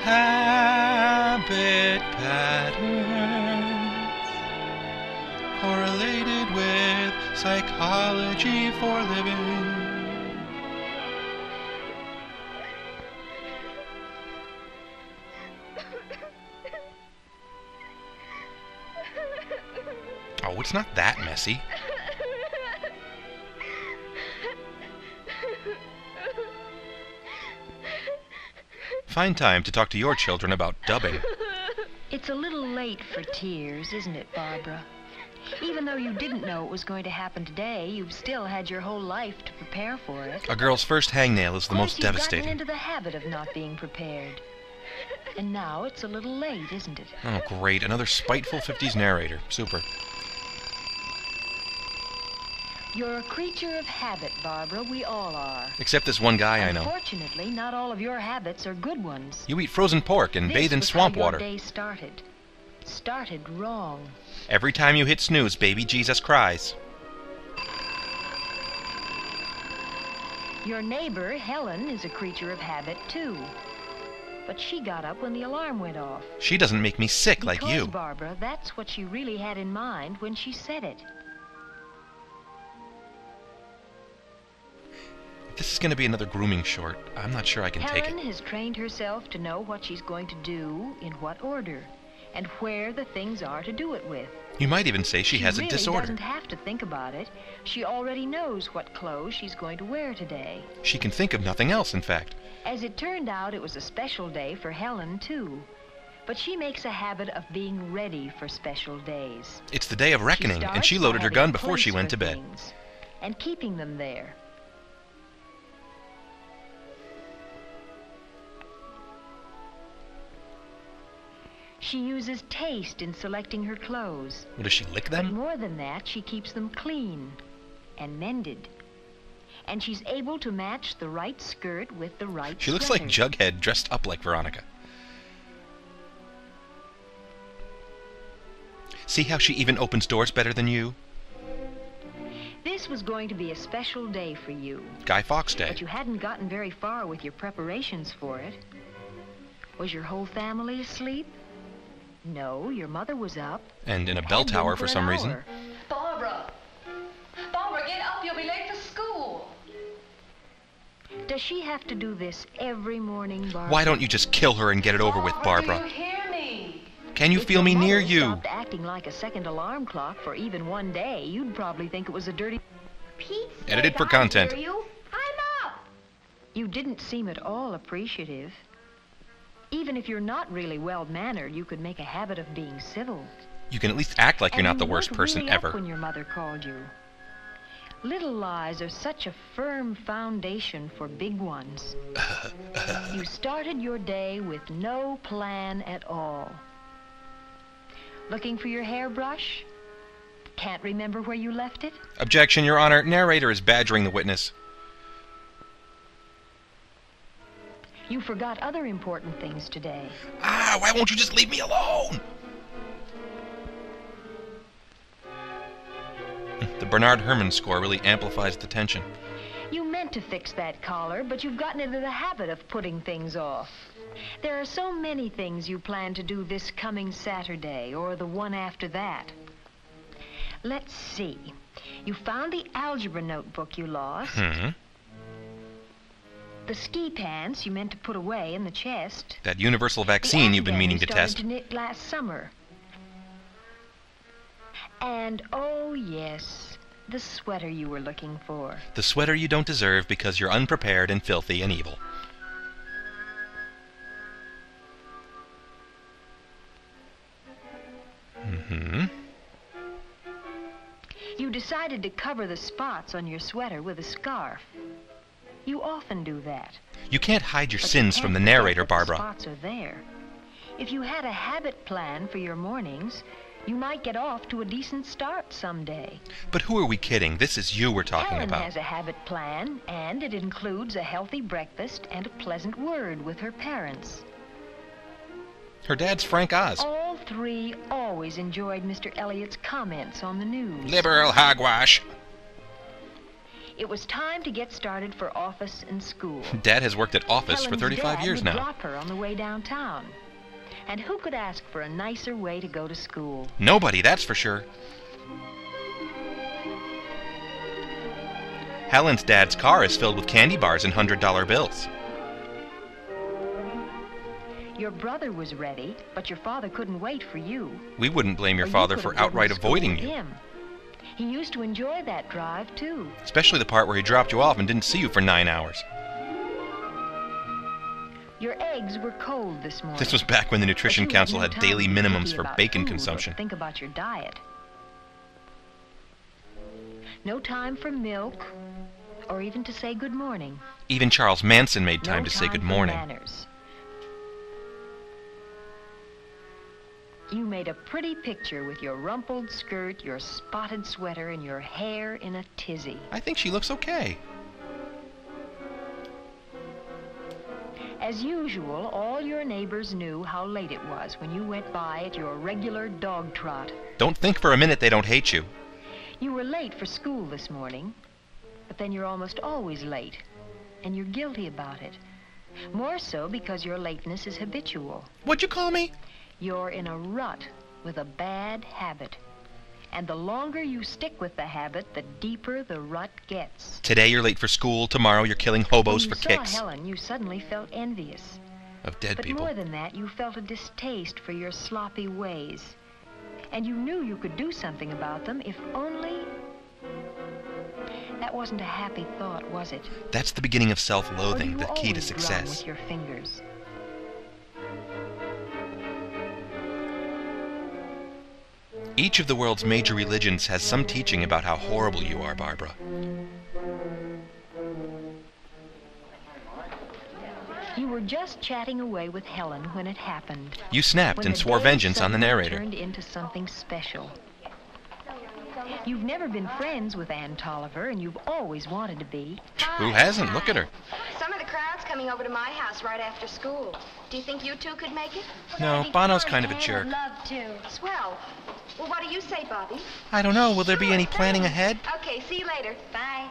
Habit patterns correlated with psychology for living. Oh, it's not that messy. Find time to talk to your children about dubbing. It's a little late for tears, isn't it, Barbara? Even though you didn't know it was going to happen today, you've still had your whole life to prepare for it. A girl's first hangnail is the most devastating. You've gotten into the habit of not being prepared. And now it's a little late, isn't it? Oh, great. Another spiteful 50s narrator. Super. You're a creature of habit, Barbara. We all are. Except this one guy I know. Unfortunately, not all of your habits are good ones. You eat frozen pork and bathe in swamp water. This was how your day started wrong. Every time you hit snooze, baby Jesus cries. Your neighbor, Helen, is a creature of habit, too. But she got up when the alarm went off. She doesn't make me sick like you. Barbara, that's what she really had in mind when she said it. This is going to be another grooming short. I'm not sure I can take it. Helen has trained herself to know what she's going to do, in what order, and where the things are to do it with. You might even say she has a disorder. She doesn't have to think about it. She already knows what clothes she's going to wear today. She can think of nothing else, in fact. As it turned out, it was a special day for Helen, too. But she makes a habit of being ready for special days. It's the day of reckoning, and she loaded her gun before she went to bed. And keeping them there. She uses taste in selecting her clothes. Well, does she lick them? But more than that, she keeps them clean and mended. And she's able to match the right skirt with the right She looks like Jughead dressed up like Veronica. See how she even opens doors better than you? This was going to be a special day for you. Guy Fawkes Day. But you hadn't gotten very far with your preparations for it. Was your whole family asleep? No, your mother was up. And in a bell tower for some reason. Barbara! Barbara, get up! You'll be late for school! Does she have to do this every morning, Barbara? Why don't you just kill her and get it over with, Barbara? Do you hear me? Can you feel me near you? If your mother stopped acting like a second alarm clock for even one day, you'd probably think it was a dirty... Edited for content. I'm up! You didn't seem at all appreciative. Even if you're not really well-mannered, you could make a habit of being civil. You can at least act like you're not the worst person really ever. Up when your mother called you. Little lies are such a firm foundation for big ones. You started your day with no plan at all. Looking for your hairbrush? Can't remember where you left it? Objection, Your Honor. Narrator is badgering the witness. You forgot other important things today. Ah, why won't you just leave me alone? The Bernard Herrmann score really amplifies the tension. You meant to fix that collar, but you've gotten into the habit of putting things off. There are so many things you plan to do this coming Saturday, or the one after that. Let's see. You found the algebra notebook you lost. The ski pants you meant to put away in the chest. That universal vaccine you've been meaning to test. To knit last summer. And, oh yes, the sweater you were looking for. The sweater you don't deserve because you're unprepared and filthy and evil. You decided to cover the spots on your sweater with a scarf. You often do that. You can't hide your sins from the narrator, Barbara. The spots are there. If you had a habit plan for your mornings, you might get off to a decent start someday. But who are we kidding? This is you we're talking Helen about. has a habit plan, and it includes a healthy breakfast and a pleasant word with her parents. Her dad's Frank Oz. All three always enjoyed Mr. Elliott's comments on the news. Liberal hogwash. It was time to get started for office and school. Dad has worked at office for Helen's 35 dad years would now. drop her on the way downtown. And who could ask for a nicer way to go to school? Nobody, that's for sure. Helen's dad's car is filled with candy bars and $100 bills. Your brother was ready, but your father couldn't wait for you. We wouldn't blame your Or you father could for have driven outright to school avoiding with you. him. He used to enjoy that drive, too. Especially the part where he dropped you off and didn't see you for 9 hours. Your eggs were cold this morning. This was back when the But Nutrition you had Council no had time daily to be minimums thinking for about bacon food or consumption. Think about your diet. No time for milk, or even to say good morning. Even Charles Manson made No time to say good for morning. manners. You made a pretty picture with your rumpled skirt, your spotted sweater, and your hair in a tizzy. I think she looks okay. As usual, all your neighbors knew how late it was when you went by at your regular dog trot. Don't think for a minute they don't hate you. You were late for school this morning, but then you're almost always late, and you're guilty about it. More so because your lateness is habitual. What'd you call me? You're in a rut with a bad habit. And the longer you stick with the habit, the deeper the rut gets. Today you're late for school, tomorrow you're killing hobos for When you kicks. saw Helen, you suddenly felt envious. Of dead But people. more than that, you felt a distaste for your sloppy ways. And you knew you could do something about them if only... That wasn't a happy thought, was it? That's the beginning of Or do self-loathing, you the key to always drum success. with your fingers? Each of the world's major religions has some teaching about how horrible you are, Barbara. You were just chatting away with Helen when it happened. You snapped When and the swore day vengeance on the suddenly narrator. turned into something special. You've never been friends with Ann Tolliver, and you've always wanted to be. Who hasn't? Look at her. Some of the crowd's coming over to my house right after school. Do you think you two could make it? No, Bono's kind of a jerk. love to. Swell. Well, what do you say, Bobby? I don't know. Will there be any planning ahead? Okay, see you later. Bye.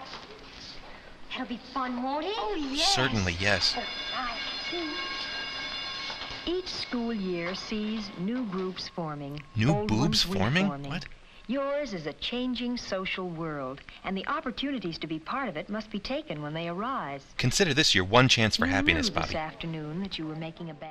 It'll be fun, won't it? Oh, yes. Certainly, yes. Each school year sees new groups forming. New old boobs ones forming? reforming. What? Yours is a changing social world, and the opportunities to be part of it must be taken when they arise. Consider this your one chance for You happiness, knew Bobby. this afternoon that you were making a bad...